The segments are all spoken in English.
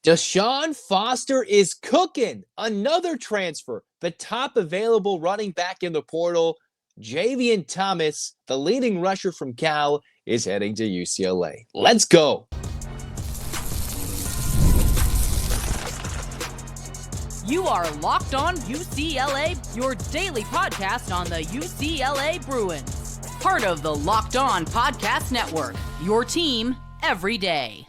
DeShaun Foster is cooking. Another transfer. The top available running back in the portal, Jaivian Thomas, the leading rusher from Cal, is heading to UCLA. Let's go. You are Locked On UCLA, your daily podcast on the UCLA Bruins. Part of the Locked On Podcast Network, your team every day.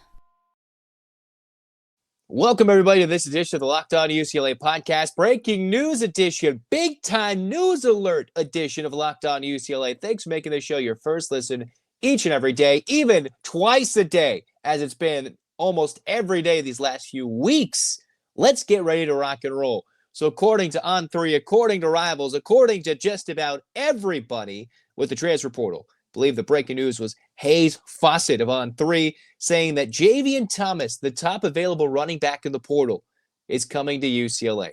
Welcome, everybody, to this edition of the Locked On UCLA Podcast. Breaking news edition, big-time news alert edition of Locked On UCLA. Thanks for making this show your first listen each and every day, even twice a day, as it's been almost every day these last few weeks. Let's get ready to rock and roll. So according to On3, according to Rivals, according to just about everybody with the transfer portal, I believe the breaking news was Hayes Fawcett of On3 saying that Jaivian Thomas, the top available running back in the portal, is coming to UCLA.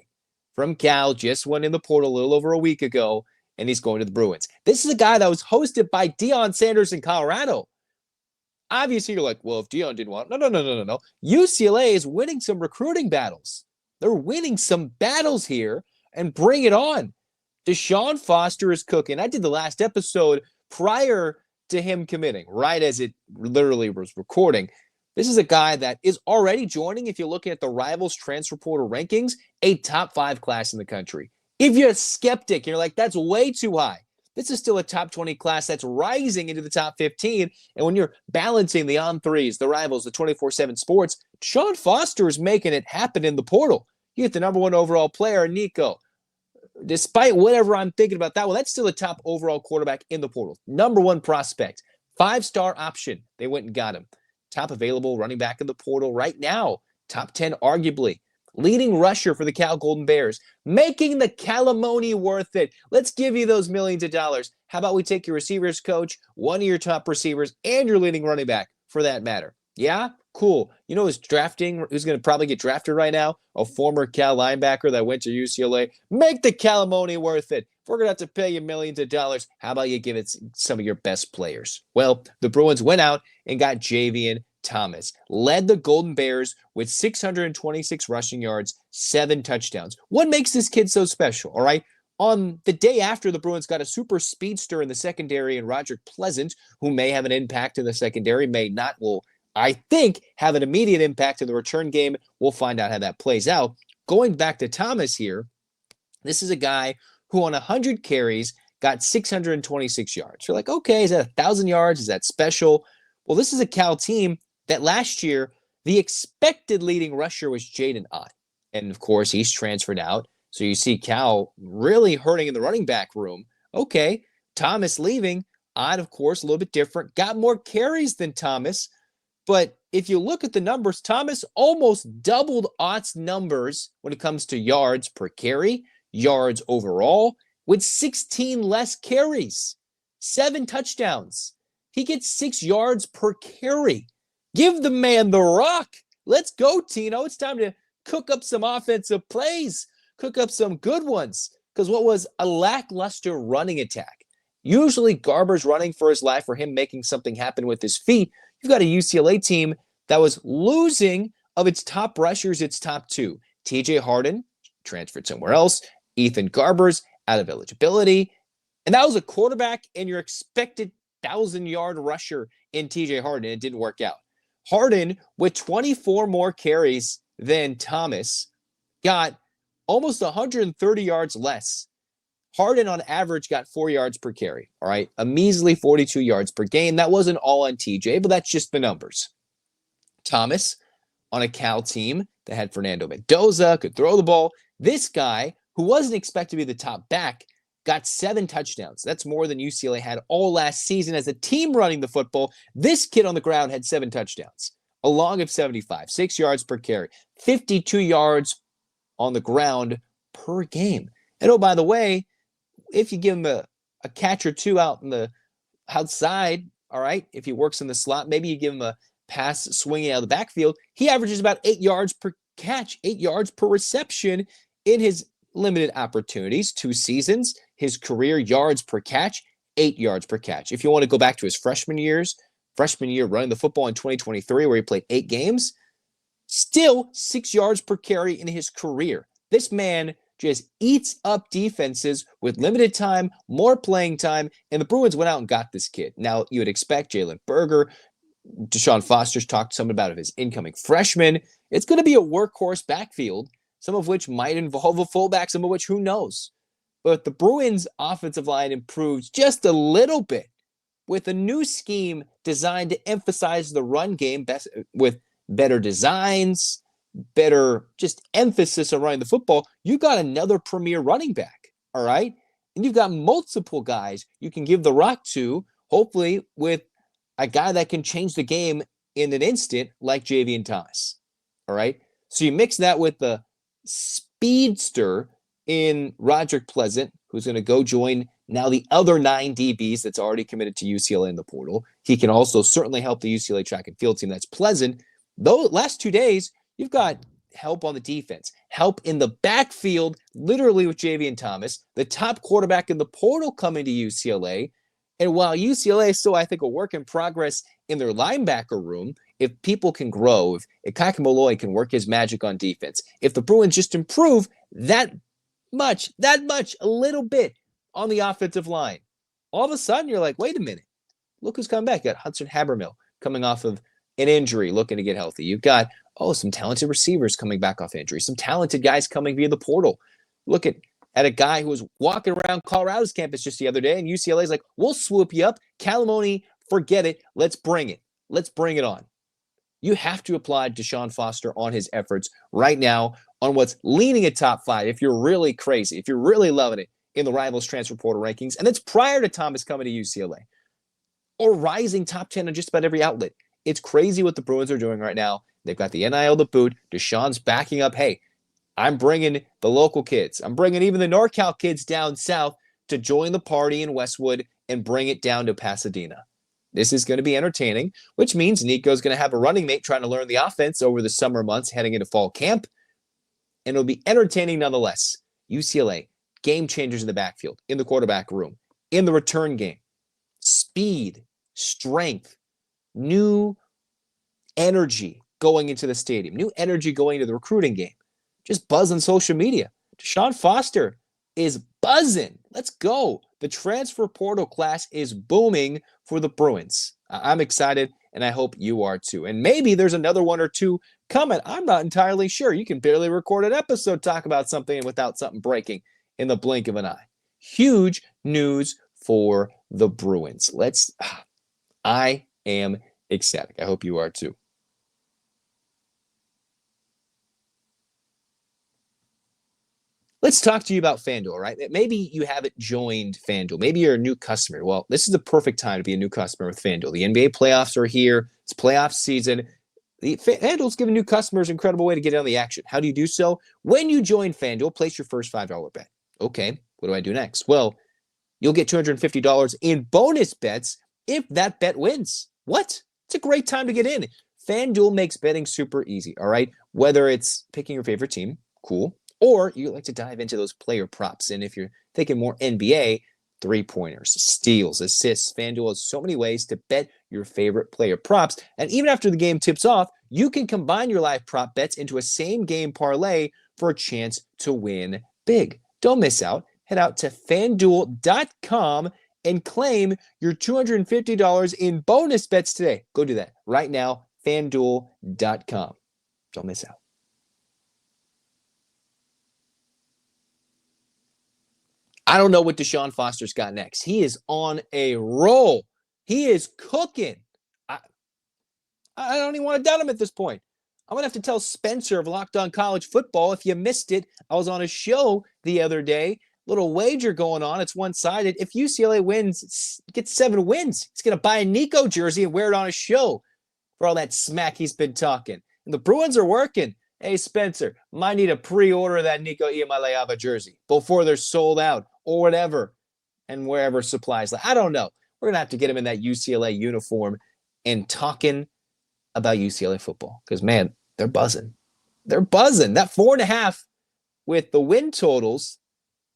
From Cal, just went in the portal a little over a week ago, and he's going to the Bruins. This is a guy that was hosted by Deion Sanders in Colorado. Obviously, you're like, well, if Deion didn't want... No. UCLA is winning some recruiting battles. They're winning some battles here, and bring it on. DeShaun Foster is cooking. I did the last episode prior to him committing, right as it literally was recording. This is a guy that is already joining, if you're looking at the Rivals transfer portal rankings, a top 5 class in the country. If you're a skeptic, you're like, that's way too high. This is still a top 20 class that's rising into the top 15. And when you're balancing the On3s, the Rivals, the 24/7 Sports, DeShaun Foster is making it happen in the portal. You get the number 1 overall player, Nico. Despite whatever I'm thinking about that, well, that's still a top overall quarterback in the portal. Number 1 prospect, 5-star option. They went and got him. Top available running back in the portal right now. Top 10, arguably. Leading rusher for the Cal Golden Bears. Making the calimony worth it. Let's give you those millions of dollars. How about we take your receivers coach, one of your top receivers, and your leading running back, for that matter? Yeah? Cool. You know who's going to probably get drafted right now? A former Cal linebacker that went to UCLA. Make the calimony worth it. If we're going to have to pay you millions of dollars, how about you give it some of your best players? Well, the Bruins went out and got Jaivian Thomas. Led the Golden Bears with 626 rushing yards, 7 touchdowns. What makes this kid so special, all right? On the day after, the Bruins got a super speedster in the secondary in Roderick Pleasant, who may have an impact in the secondary, may not, will I think have an immediate impact in the return game. We'll find out how that plays out. Going back to Thomas here, this is a guy who on 100 carries got 626 yards. You're like, okay, is that 1,000 yards? Is that special? Well, this is a Cal team that last year, the expected leading rusher was Jadyn. And of course, he's transferred out. So you see Cal really hurting in the running back room. Okay, Thomas leaving. Odd, of course, a little bit different. Got more carries than Thomas. But if you look at the numbers, Thomas almost doubled Ott's numbers when it comes to yards per carry, yards overall, with 16 less carries, 7 touchdowns. He gets 6 yards per carry. Give the man the rock. Let's go, Tino. It's time to cook up some offensive plays, cook up some good ones, because what was a lackluster running attack? Usually Garber's running for his life, for him making something happen with his feet. You've got a UCLA team that was losing of its top rushers, its top 2. TJ Harden transferred somewhere else. Ethan Garber's out of eligibility. And that was a quarterback and your expected 1,000-yard rusher in TJ Harden. It didn't work out. Harden, with 24 more carries than Thomas, got almost 130 yards less. Harden, on average, got 4 yards per carry, all right? A measly 42 yards per game. That wasn't all on TJ, but that's just the numbers. Thomas, on a Cal team that had Fernando Mendoza, could throw the ball. This guy, who wasn't expected to be the top back, got 7 touchdowns. That's more than UCLA had all last season as a team running the football. This kid on the ground had 7 touchdowns, a long of 75, 6 yards per carry, 52 yards on the ground per game. And oh, by the way, if you give him a catch or 2 out in the outside, all right, if he works in the slot, maybe you give him a pass swinging out of the backfield, he averages about 8 yards per catch, 8 yards per reception in his limited opportunities, 2 seasons. His career yards per catch, 8 yards per catch. If you want to go back to his freshman year running the football in 2023, where he played 8 games, Still 6 yards per carry in his career. This man just eats up defenses with limited time, more playing time, and the Bruins went out and got this kid. Now, you would expect Jalen Berger, DeShaun Foster's talked some about his incoming freshman. It's going to be a workhorse backfield, some of which might involve a fullback, some of which who knows. But the Bruins' offensive line improves just a little bit with a new scheme designed to emphasize the run game with better designs, better just emphasis on running the football. You got another premier running back, all right? And you've got multiple guys you can give the rock to, hopefully with a guy that can change the game in an instant like Jaivian Thomas, all right? So you mix that with the speedster in Roderick Pleasant, who's going to go join now the other 9 DBs that's already committed to UCLA in the portal. He can also certainly help the UCLA track and field team. That's Pleasant. Though last 2 days, you've got help on the defense, help in the backfield, literally with Jaivian Thomas, the top quarterback in the portal coming to UCLA. And while UCLA is still, I think, a work in progress in their linebacker room, if people can grow, if Kaka Molloy can work his magic on defense, if the Bruins just improve that much, a little bit on the offensive line, all of a sudden you're like, wait a minute, look who's coming back. You got Hudson Habermill coming off of an injury, looking to get healthy. You've got, some talented receivers coming back off injury, some talented guys coming via the portal. Look at a guy who was walking around Colorado's campus just the other day, and UCLA's like, we'll swoop you up. Calamoni, forget it. Let's bring it. Let's bring it on. You have to applaud DeShaun Foster on his efforts right now on what's leaning at top 5. If you're really crazy, if you're really loving it in the Rivals transfer portal rankings, and that's prior to Thomas coming to UCLA, or rising top 10 on just about every outlet. It's crazy what the Bruins are doing right now. They've got the NIL to boot. DeShaun's backing up. Hey, I'm bringing the local kids. I'm bringing even the NorCal kids down south to join the party in Westwood and bring it down to Pasadena. This is going to be entertaining, which means Nico's going to have a running mate trying to learn the offense over the summer months heading into fall camp. And it'll be entertaining nonetheless. UCLA, game changers in the backfield, in the quarterback room, in the return game. Speed, strength, new energy going into the stadium, new energy going into the recruiting game. Just buzz on social media. DeShaun Foster is buzzing. Let's go. The transfer portal class is booming for the Bruins. I'm excited, and I hope you are too. And maybe there's another one or two coming. I'm not entirely sure. You can barely record an episode, talk about something without something breaking in the blink of an eye. Huge news for the Bruins. I am ecstatic. I hope you are too. Let's talk to you about FanDuel, right? Maybe you haven't joined FanDuel. Maybe you're a new customer. Well, this is the perfect time to be a new customer with FanDuel. The NBA playoffs are here. It's playoff season. FanDuel's giving new customers an incredible way to get in on the action. How do you do so? When you join FanDuel, place your first $5 bet. Okay, what do I do next? Well, you'll get $250 in bonus bets if that bet wins. What? It's a great time to get in. FanDuel makes betting super easy, all right? Whether it's picking your favorite team, cool, or you like to dive into those player props. And if you're thinking more NBA, 3-pointers, steals, assists, FanDuel has so many ways to bet your favorite player props. And even after the game tips off, you can combine your live prop bets into a same-game parlay for a chance to win big. Don't miss out. Head out to FanDuel.com and claim your $250 in bonus bets today. Go do that right now, FanDuel.com. Don't miss out. I don't know what DeShaun Foster's got next. He is on a roll. He is cooking. I don't even want to doubt him at this point. I'm going to have to tell Spencer of Locked On College Football. If you missed it, I was on a show the other day. Little wager going on. It's one-sided. If UCLA wins, gets 7 wins, he's going to buy a Nico jersey and wear it on a show for all that smack he's been talking. And the Bruins are working. Hey, Spencer, might need to pre-order that Nico Iamaleava jersey before they're sold out or whatever, and wherever supplies. I don't know. We're going to have to get him in that UCLA uniform and talking about UCLA football because, man, they're buzzing. They're buzzing. That 4.5 with the win totals,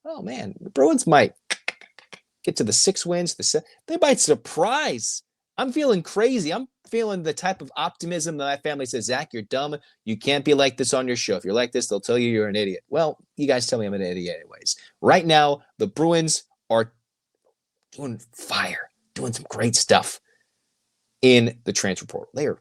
oh, man, the Bruins might get to the 6 wins. They might surprise I'm feeling crazy. I'm feeling the type of optimism that my family says, Zach, you're dumb. You can't be like this on your show. If you're like this, they'll tell you you're an idiot. Well, you guys tell me I'm an idiot anyways. Right now, the Bruins are doing fire, doing some great stuff in the transfer portal.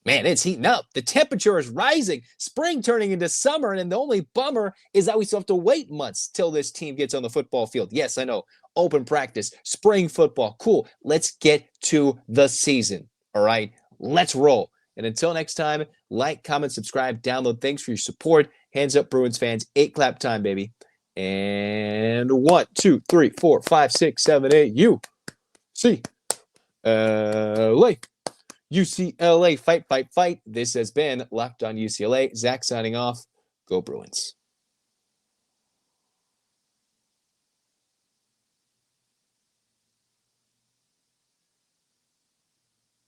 Man, it's heating up. The temperature is rising. Spring turning into summer, and the only bummer is that we still have to wait months till this team gets on the football field. Yes, I know. Open practice, spring football. Cool. Let's get to the season. All right, let's roll. And until next time, like, comment, subscribe, download. Thanks for your support. Hands up, Bruins fans. 8 clap time, baby. And 1, 2, 3, 4, 5, 6, 7, 8. UCLA. UCLA, fight, fight, fight. This has been Locked On UCLA. Zach signing off. Go Bruins.